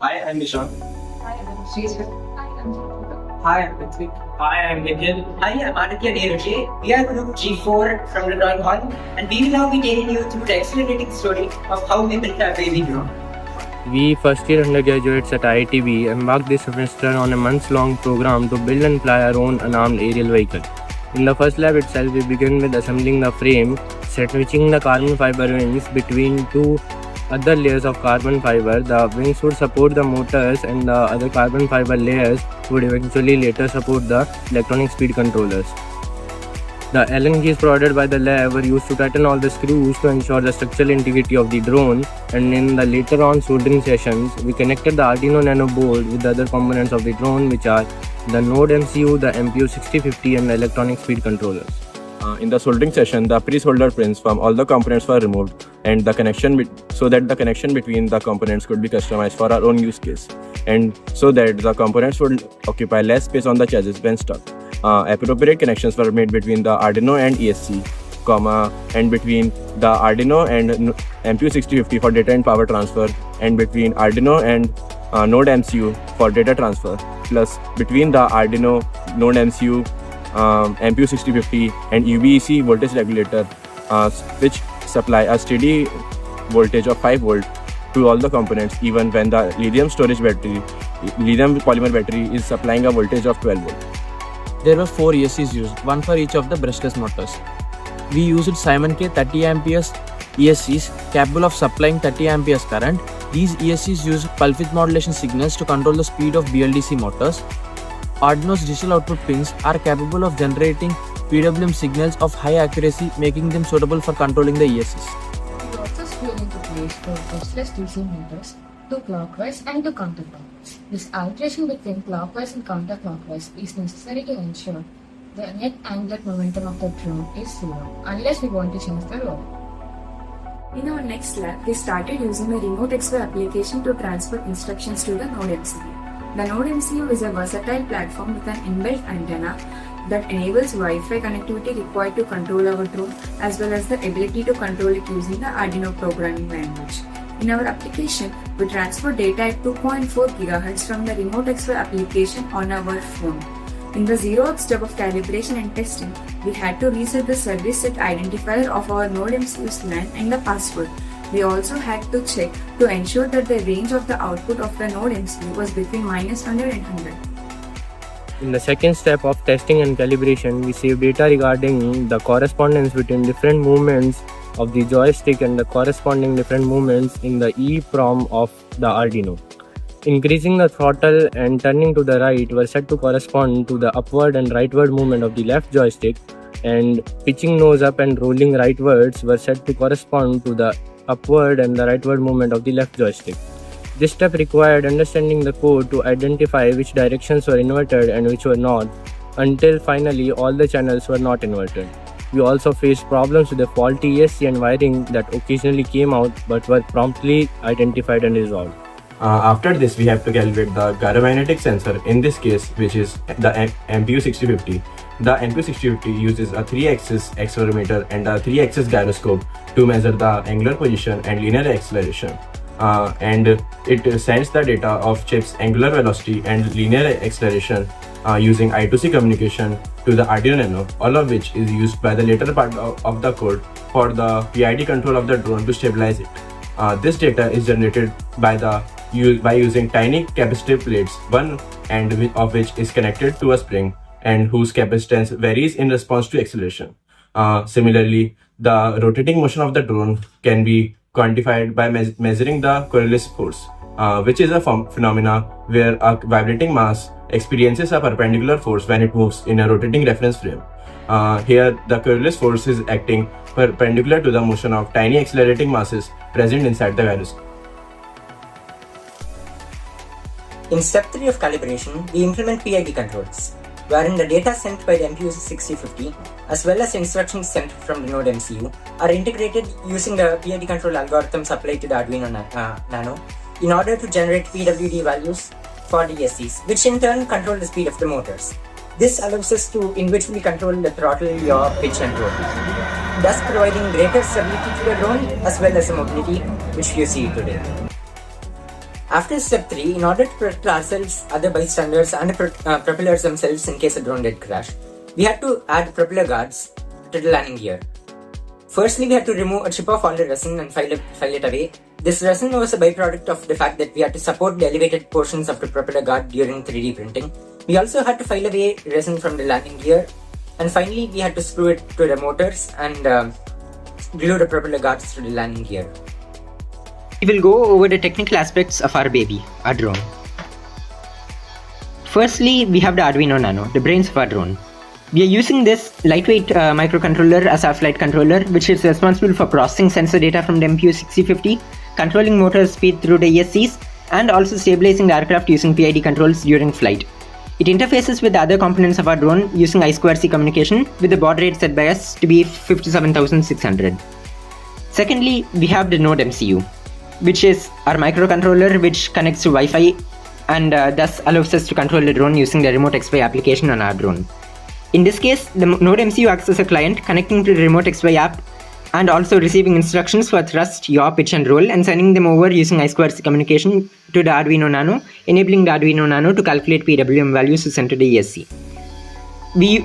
Hi, I'm Nishan. Hi, I'm Srisha. Hi, I'm Jyotika. Hi, I'm Ritwik. Hi, I'm Nikhil. Hi, I'm Aditya Neruche. We are group G4 from the drawing hall, and we will now be taking you through the accelerating story of how we built our baby drone. We first year undergraduates at IITB embarked this semester on a months-long program to build and fly our own unarmed aerial vehicle. In the first lab itself, we began with assembling the frame, sandwiching the carbon fiber wings between two other layers of carbon fiber. The wings would support the motors and the other carbon fiber layers would eventually later support the electronic speed controllers. The Allen keys provided by the lab were used to tighten all the screws to ensure the structural integrity of the drone, and in the later on soldering sessions, we connected the Arduino Nano board with the other components of the drone, which are the Node MCU, the MPU6050 and the electronic speed controllers. In the soldering session, the pre-soldered pins from all the components were removed, and the connection so that the connection between the components could be customized for our own use case, and so that the components would occupy less space on the chassis when stuck. Appropriate connections were made between the Arduino and ESC, and between the Arduino and MPU6050 for data and power transfer, and between Arduino and Node MCU for data transfer, plus between the Arduino, Node MCU, MPU6050 and UBEC voltage regulator, which supply a steady voltage of 5 volt to all the components, even when the lithium polymer battery is supplying a voltage of 12 volt. There were 4 ESCs used, one for each of the brushless motors. We used Simon K 30 amperes ESCs capable of supplying 30 amperes current. These ESCs use pulse width modulation signals to control the speed of BLDC motors. Arduino's digital output pins are capable of generating PWM signals of high accuracy, making them suitable for controlling the ESCs. We also split into place for brushless DC motors, to clockwise and to counterclockwise. This alteration between clockwise and counterclockwise is necessary to ensure the net angular momentum of the drone is zero, unless we want to change the role. In our next lab, we started using the remote XY application to transfer instructions to the Node MCU. The Node MCU is a versatile platform with an inbuilt antenna that enables Wi-Fi connectivity required to control our drone, as well as the ability to control it using the Arduino programming language. In our application, we transfer data at 2.4 GHz from the remote XY application on our phone. In the zero-up step of calibration and testing, we had to reset the service set identifier of our Node MCU's LAN and the password. We also had to check to ensure that the range of the output of the Node MCU was between -100 and 100. In the second step of testing and calibration, we saved data regarding the correspondence between different movements of the joystick and the corresponding different movements in the EEPROM of the Arduino. Increasing the throttle and turning to the right were set to correspond to the upward and rightward movement of the left joystick, and pitching nose up and rolling rightwards were set to correspond to the upward and the rightward movement of the left joystick. This step required understanding the code to identify which directions were inverted and which were not, until finally all the channels were not inverted. We also faced problems with the faulty ESC and wiring that occasionally came out but were promptly identified and resolved. After this, we have to calibrate the gyromagnetic sensor, in this case, which is the MPU6050. The MPU6050 uses a 3-axis accelerometer and a 3-axis gyroscope to measure the angular position and linear acceleration. And it sends the data of chip's angular velocity and linear acceleration using I2C communication to the Arduino Nano, all of which is used by the later part of the code for the PID control of the drone to stabilize it. This data is generated by using tiny capacitive plates, one end of which is connected to a spring and whose capacitance varies in response to acceleration. Similarly, the rotating motion of the drone can be quantified by measuring the Coriolis force, which is a phenomena where a vibrating mass experiences a perpendicular force when it moves in a rotating reference frame. Here, the Coriolis force is acting perpendicular to the motion of tiny accelerating masses present inside the gyroscope. In step 3 of calibration, we implement PID controls, wherein the data sent by the MPU6050 as well as instructions sent from the Node MCU are integrated using the PID control algorithms applied to the Arduino Nano in order to generate PWD values for the ESCs, which in turn control the speed of the motors. This allows us to individually control the throttle, yaw, pitch and roll, thus providing greater stability to the drone as well as the mobility which you see today. After step 3, in order to protect ourselves, other bystanders, and propellers themselves in case a drone did crash, we had to add propeller guards to the landing gear. Firstly, we had to remove a chip of all the resin and file it away. This resin was a byproduct of the fact that we had to support the elevated portions of the propeller guard during 3D printing. We also had to file away resin from the landing gear, and finally we had to screw it to the motors and glue the propeller guards to the landing gear. We will go over the technical aspects of our baby, our drone. Firstly, we have the Arduino Nano, the brains of our drone. We are using this lightweight microcontroller as our flight controller, which is responsible for processing sensor data from the MPU6050, controlling motor speed through the ESCs, and also stabilizing the aircraft using PID controls during flight. It interfaces with the other components of our drone using I2C communication with the baud rate set by us to be 57,600. Secondly, we have the Node MCU, which is our microcontroller which connects to Wi-Fi and thus allows us to control the drone using the Remote XY application on our drone. In this case, the Node MCU acts as a client connecting to the Remote XY app and also receiving instructions for thrust, yaw, pitch and roll and sending them over using I2C communication to the Arduino Nano, enabling the Arduino Nano to calculate PWM values to send to the ESC.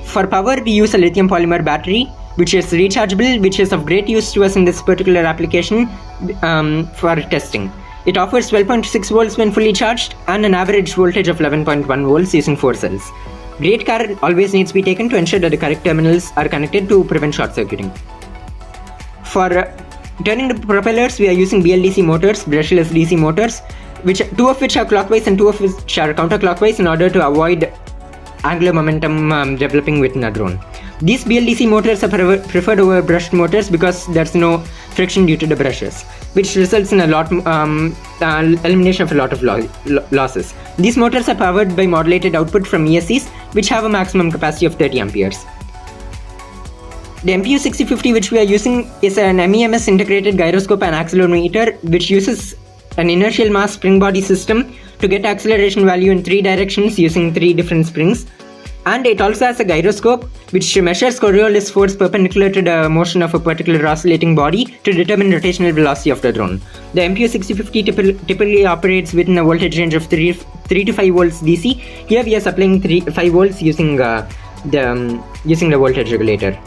For power, we use a lithium polymer battery which is rechargeable, which is of great use to us in this particular application for testing. It offers 12.6 volts when fully charged and an average voltage of 11.1 volts using 4 cells. Great care always needs to be taken to ensure that the correct terminals are connected to prevent short circuiting. For turning the propellers, we are using BLDC motors, brushless DC motors, two of which are clockwise and two of which are counterclockwise in order to avoid angular momentum developing within a drone. These BLDC motors are preferred over brushed motors because there's no friction due to the brushes, which results in elimination of a lot of losses. These motors are powered by modulated output from ESCs, which have a maximum capacity of 30 amperes. The MPU6050 which we are using is an MEMS integrated gyroscope and accelerometer which uses an inertial mass spring body system to get acceleration value in 3 directions using 3 different springs. And it also has a gyroscope which measures Coriolis force perpendicular to the motion of a particular oscillating body to determine rotational velocity of the drone. The MPU6050 typically operates within a voltage range of 3 to 5 volts DC. Here we are supplying 5 volts using the voltage regulator.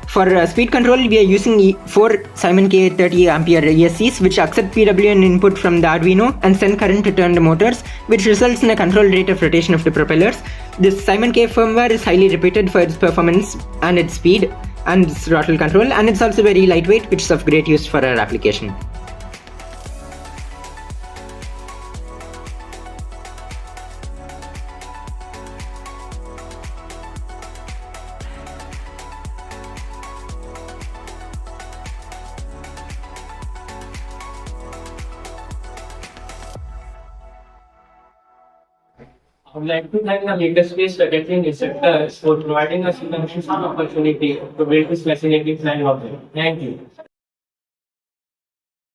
For speed control, we are using 4 Simon K 30 ampere ESCs which accept PWM input from the Arduino and send current to turn the motors, which results in a controlled rate of rotation of the propellers. This Simon K firmware is highly repeated for its performance and its speed and its throttle control, and it's also very lightweight, which is of great use for our application. I would like to thank the Makerspace Packaging instructors for providing us with an opportunity to build this fascinating flying object. Thank you.